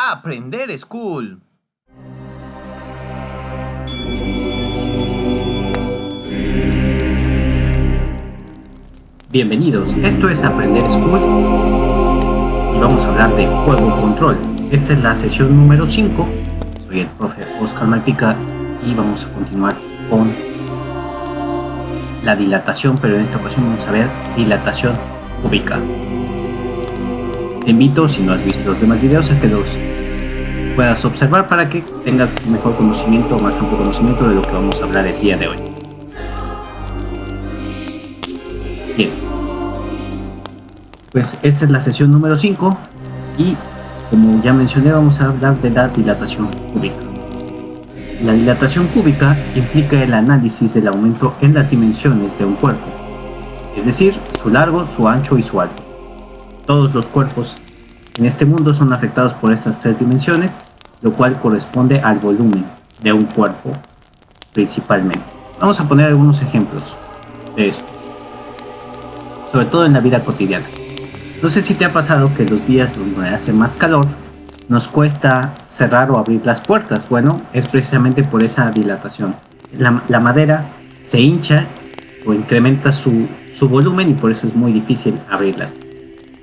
Aprender School. Bienvenidos, esto es Aprender School y vamos a hablar de juego control. Esta es la sesión número 5. Soy el profe Oscar Malpica y vamos a continuar con la dilatación, pero en esta ocasión vamos a ver dilatación cúbica. Te invito, si no has visto los demás videos, a que los puedas observar para que tengas mejor conocimiento, más amplio conocimiento de lo que vamos a hablar el día de hoy. Bien, pues esta es la sesión número 5 y como ya mencioné vamos a hablar de la dilatación cúbica. La dilatación cúbica implica el análisis del aumento en las dimensiones de un cuerpo, es decir, su largo, su ancho y su alto. Todos los cuerpos en este mundo son afectados por estas tres dimensiones, lo cual corresponde al volumen de un cuerpo principalmente. Vamos a poner algunos ejemplos de esto, sobre todo en la vida cotidiana. No sé si te ha pasado que los días donde hace más calor nos cuesta cerrar o abrir las puertas. Bueno, es precisamente por esa dilatación. La madera se hincha o incrementa su volumen y por eso es muy difícil abrirlas.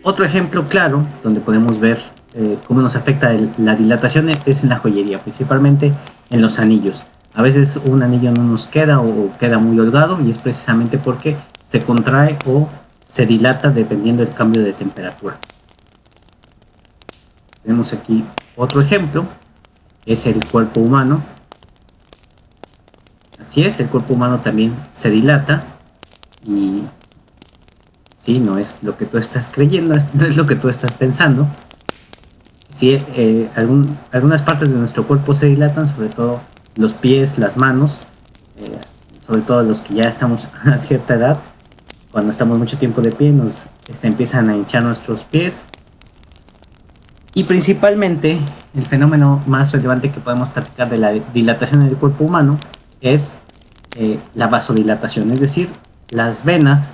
Otro ejemplo claro donde podemos ver cómo nos afecta la dilatación es en la joyería, principalmente en los anillos. A veces un anillo no nos queda o queda muy holgado y es precisamente porque se contrae o se dilata dependiendo del cambio de temperatura. Tenemos aquí otro ejemplo, es el cuerpo humano. Así es, el cuerpo humano también se dilata y sí, no es lo que tú estás creyendo, no es lo que tú estás pensando. Sí, algunas partes de nuestro cuerpo se dilatan, sobre todo los pies, las manos, sobre todo los que ya estamos a cierta edad. Cuando estamos mucho tiempo de pie se empiezan a hinchar nuestros pies. Y principalmente el fenómeno más relevante que podemos platicar de la dilatación en el cuerpo humano es la vasodilatación, es decir, las venas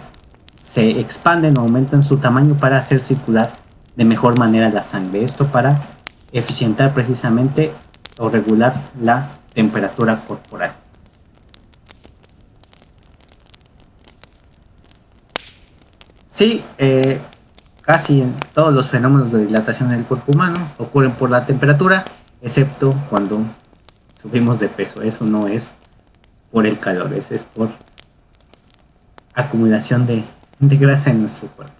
se expanden o aumentan su tamaño para hacer circular de mejor manera la sangre. Esto para eficientar precisamente o regular la temperatura corporal. Sí, casi en todos los fenómenos de dilatación del cuerpo humano ocurren por la temperatura, excepto cuando subimos de peso. Eso no es por el calor, es por acumulación de grasa en nuestro cuerpo.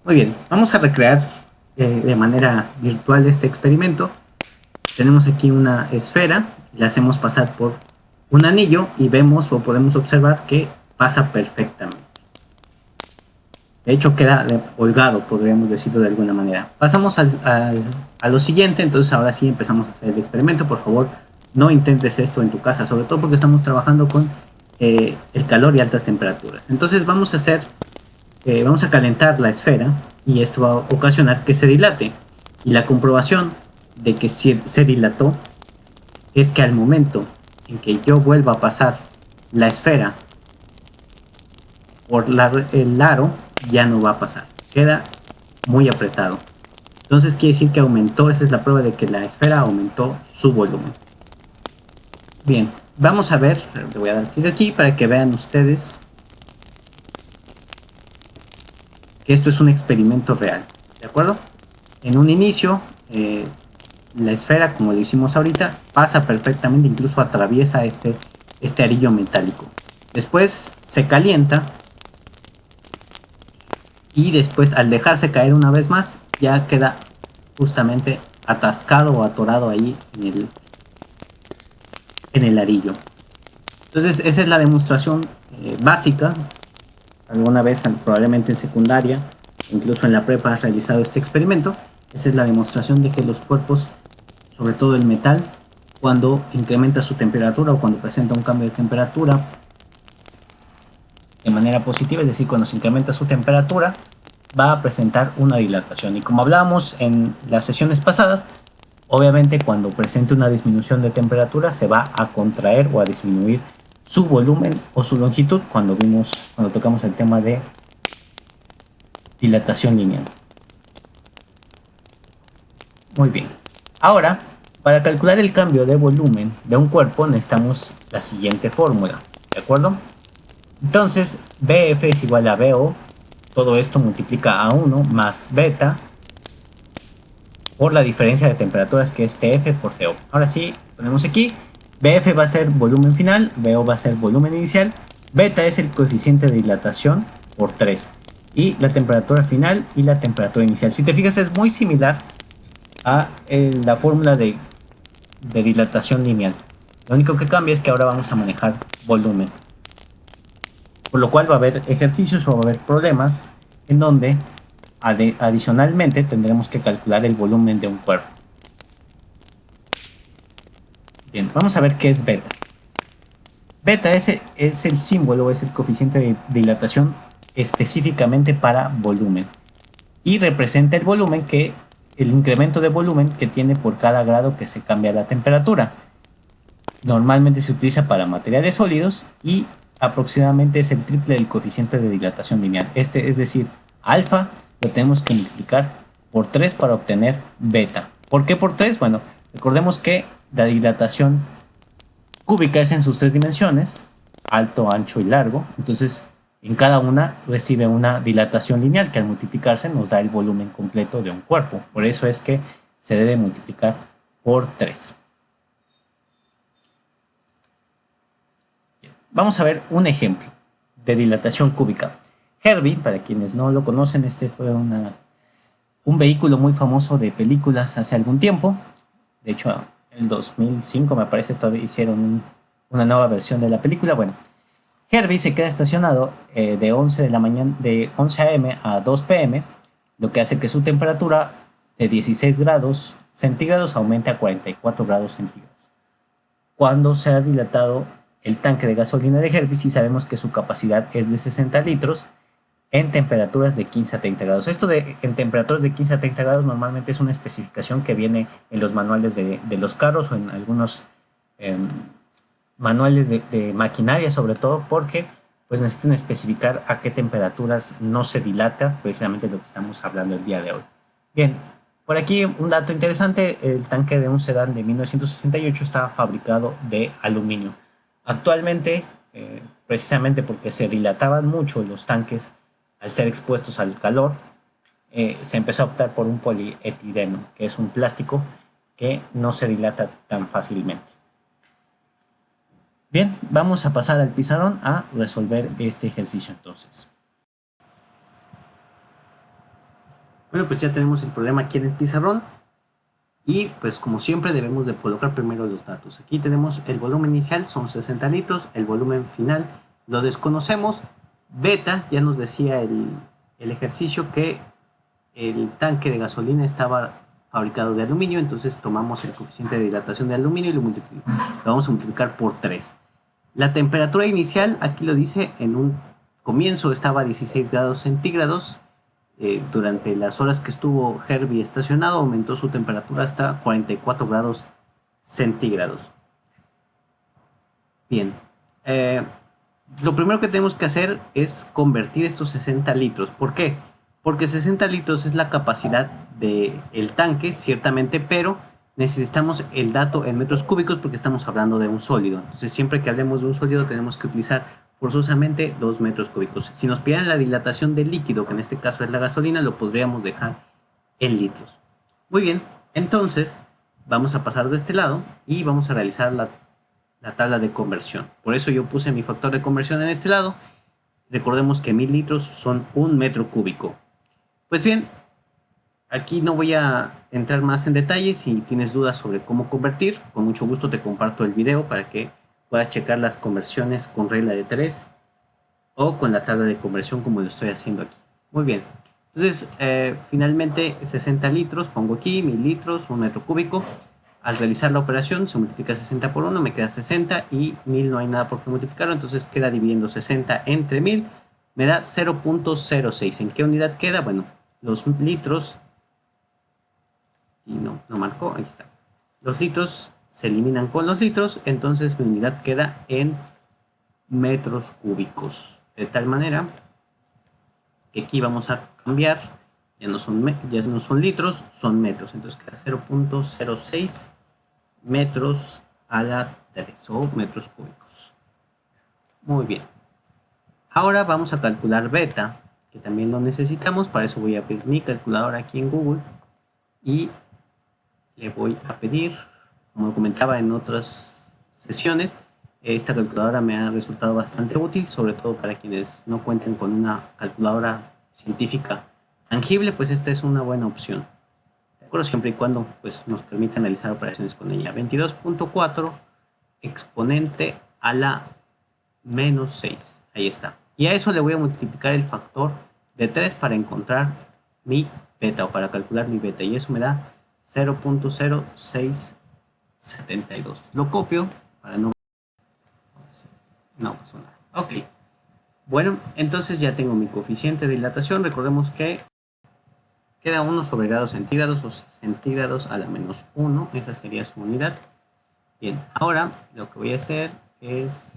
Muy bien, vamos a recrear de manera virtual este experimento. Tenemos aquí una esfera, la hacemos pasar por un anillo y vemos o podemos observar que pasa perfectamente. De hecho queda holgado, podríamos decirlo de alguna manera. Pasamos a lo siguiente, entonces ahora sí empezamos a hacer el experimento. Por favor, no intentes esto en tu casa, sobre todo porque estamos trabajando con el calor y altas temperaturas. Entonces vamos a calentar la esfera y esto va a ocasionar que se dilate. Y la comprobación de que se dilató es que al momento en que yo vuelva a pasar la esfera por el aro, ya no va a pasar, queda muy apretado. Entonces quiere decir que aumentó, esa es la prueba de que la esfera aumentó su volumen. Bien, vamos a ver, le voy a dar clic aquí para que vean ustedes que esto es un experimento real, ¿de acuerdo? En un inicio, la esfera, como lo hicimos ahorita, pasa perfectamente, incluso atraviesa este arillo metálico. Después se calienta y después al dejarse caer una vez más, ya queda justamente atascado o atorado ahí en el arillo. Entonces esa es la demostración básica. Alguna vez, probablemente en secundaria, incluso en la prepa, has realizado este experimento. Esa es la demostración de que los cuerpos, sobre todo el metal, cuando incrementa su temperatura o cuando presenta un cambio de temperatura de manera positiva, es decir, cuando se incrementa su temperatura, va a presentar una dilatación. Y como hablábamos en las sesiones pasadas, obviamente cuando presente una disminución de temperatura se va a contraer o a disminuir su volumen o su longitud cuando tocamos el tema de dilatación lineal. Muy bien. Ahora, para calcular el cambio de volumen de un cuerpo necesitamos la siguiente fórmula, ¿de acuerdo? Entonces, BF es igual a BO, todo esto multiplica a 1 más beta por la diferencia de temperaturas que es TF por TO. Ahora sí, ponemos aquí, BF va a ser volumen final, BO va a ser volumen inicial, beta es el coeficiente de dilatación por 3 y la temperatura final y la temperatura inicial. Si te fijas es muy similar a la fórmula de dilatación lineal. Lo único que cambia es que ahora vamos a manejar volumen. Por lo cual va a haber ejercicios o va a haber problemas en donde adicionalmente tendremos que calcular el volumen de un cuerpo. Bien, vamos a ver qué es beta. Beta es el símbolo, es el coeficiente de dilatación específicamente para volumen. Y representa el volumen el incremento de volumen que tiene por cada grado que se cambia la temperatura. Normalmente se utiliza para materiales sólidos y aproximadamente es el triple del coeficiente de dilatación lineal. Es decir, alfa lo tenemos que multiplicar por 3 para obtener beta. ¿Por qué por 3? Bueno, recordemos que la dilatación cúbica es en sus 3 dimensiones, alto, ancho y largo. Entonces, en cada una recibe una dilatación lineal que al multiplicarse nos da el volumen completo de un cuerpo. Por eso es que se debe multiplicar por 3. Bien, vamos a ver un ejemplo de dilatación cúbica. Herbie, para quienes no lo conocen, este fue un vehículo muy famoso de películas hace algún tiempo. De hecho, en 2005 me parece todavía hicieron una nueva versión de la película. Bueno, Herbie se queda estacionado de 11 de la mañana, de 11 a.m. a 2 p.m., lo que hace que su temperatura de 16 grados centígrados aumente a 44 grados centígrados. Cuando se ha dilatado el tanque de gasolina de Herbie, sí sabemos que su capacidad es de 60 litros en temperaturas de 15 a 30 grados. Esto en temperaturas de 15 a 30 grados normalmente es una especificación que viene en los manuales de los carros o en algunos manuales de maquinaria, sobre todo porque pues necesitan especificar a qué temperaturas no se dilata precisamente lo que estamos hablando el día de hoy. Bien, por aquí un dato interesante: el tanque de un sedán de 1968 estaba fabricado de aluminio. Actualmente, precisamente porque se dilataban mucho los tanques al ser expuestos al calor, se empezó a optar por un polietileno, que es un plástico que no se dilata tan fácilmente. Bien, vamos a pasar al pizarrón a resolver este ejercicio entonces. Bueno, pues ya tenemos el problema aquí en el pizarrón y pues como siempre debemos de colocar primero los datos. Aquí tenemos el volumen inicial, son 60 litros, el volumen final lo desconocemos. Beta, ya nos decía el ejercicio que el tanque de gasolina estaba fabricado de aluminio, entonces tomamos el coeficiente de dilatación de aluminio y lo vamos a multiplicar por 3. La temperatura inicial, aquí lo dice, en un comienzo estaba a 16 grados centígrados. Durante las horas que estuvo Herbie estacionado aumentó su temperatura hasta 44 grados centígrados. Bien, lo primero que tenemos que hacer es convertir estos 60 litros. ¿Por qué? Porque 60 litros es la capacidad del tanque, ciertamente, pero necesitamos el dato en metros cúbicos porque estamos hablando de un sólido. Entonces, siempre que hablemos de un sólido tenemos que utilizar forzosamente 2 metros cúbicos. Si nos pidieran la dilatación del líquido, que en este caso es la gasolina, lo podríamos dejar en litros. Muy bien, entonces vamos a pasar de este lado y vamos a realizar la tabla de conversión. Por eso yo puse mi factor de conversión en este lado. Recordemos que 1000 litros son 1 metro cúbico. Pues bien, aquí no voy a entrar más en detalle. Si tienes dudas sobre cómo convertir, con mucho gusto te comparto el video para que puedas checar las conversiones con regla de 3 o con la tabla de conversión como lo estoy haciendo aquí. Muy bien, entonces finalmente 60 litros, pongo aquí 1000 litros, 1 metro cúbico. Al realizar la operación se multiplica 60 por 1, me queda 60 y 1000 no hay nada por qué multiplicarlo, entonces queda dividiendo 60 entre 1000, me da 0.06. ¿En qué unidad queda? Bueno, los litros, y no marcó, ahí está. Los litros se eliminan con los litros, entonces mi unidad queda en metros cúbicos. De tal manera que aquí vamos a cambiar ya no son litros, son metros. Entonces queda 0.06 metros a la 3 o metros cúbicos. Muy bien. Ahora vamos a calcular beta, que también lo necesitamos. Para eso voy a abrir mi calculadora aquí en Google y le voy a pedir, como comentaba en otras sesiones, esta calculadora me ha resultado bastante útil, sobre todo para quienes no cuenten con una calculadora científica tangible, pues esta es una buena opción. De acuerdo, siempre y cuando pues, nos permita analizar operaciones con ella. 22.4 exponente a la menos 6. Ahí está. Y a eso le voy a multiplicar el factor de 3 para encontrar mi beta o para calcular mi beta. Y eso me da 0.0672. Lo copio para no pasó nada. Ok. Bueno, entonces ya tengo mi coeficiente de dilatación. Recordemos que queda 1 sobre grados centígrados o centígrados a la menos 1. Esa sería su unidad. Bien, ahora lo que voy a hacer es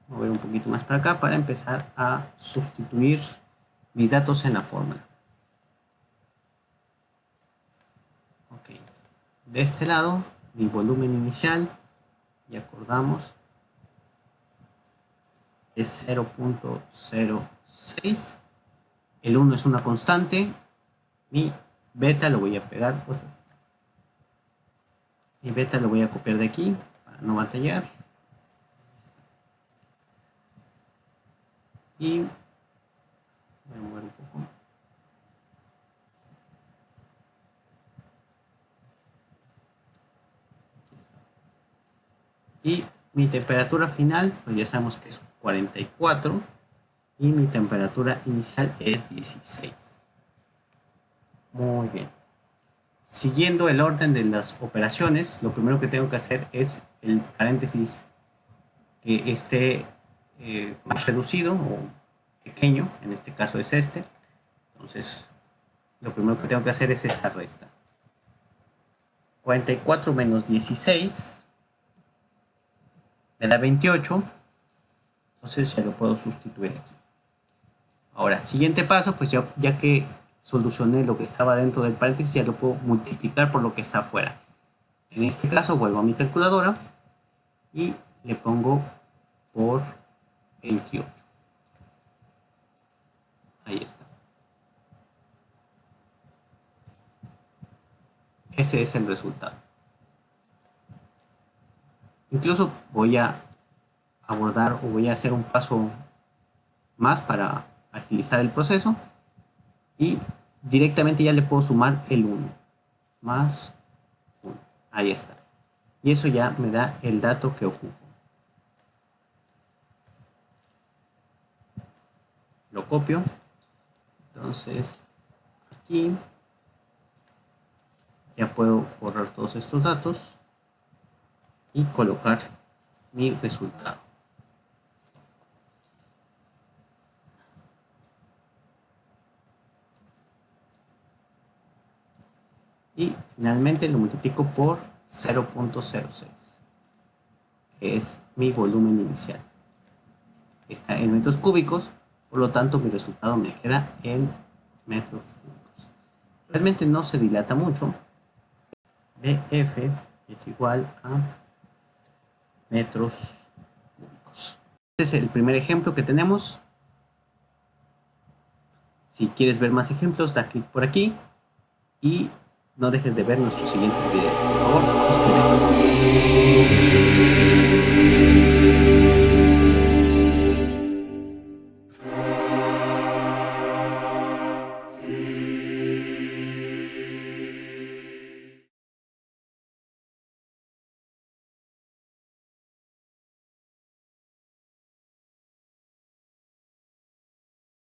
mover un poquito más para acá para empezar a sustituir mis datos en la fórmula. Ok. De este lado, mi volumen inicial, ya acordamos, es 0.06. El 1 es una constante. Mi beta lo voy a pegar. Mi beta lo voy a copiar de aquí para no batallar. Y voy a mover un poco. Y mi temperatura final, pues ya sabemos que es 44. Y mi temperatura inicial es 16. Muy bien. Siguiendo el orden de las operaciones, lo primero que tengo que hacer es el paréntesis que esté más reducido o pequeño. En este caso es este. Entonces, lo primero que tengo que hacer es esta resta. 44 menos 16 me da 28. Entonces ya lo puedo sustituir aquí. Ahora, siguiente paso, pues ya que solucioné lo que estaba dentro del paréntesis, ya lo puedo multiplicar por lo que está afuera. En este caso vuelvo a mi calculadora y le pongo por 28. Ahí está. Ese es el resultado. Incluso voy a abordar o voy a hacer un paso más para agilizar el proceso y directamente ya le puedo sumar el 1 más 1. Ahí está. Y eso ya me da el dato que ocupo. Lo copio. Entonces, aquí ya puedo borrar todos estos datos y colocar mi resultado. Y finalmente lo multiplico por 0.06, que es mi volumen inicial. Está en metros cúbicos, por lo tanto mi resultado me queda en metros cúbicos. Realmente no se dilata mucho. BF es igual a metros cúbicos. Este es el primer ejemplo que tenemos. Si quieres ver más ejemplos, da clic por aquí y no dejes de ver nuestros siguientes videos. Por favor, suscríbete.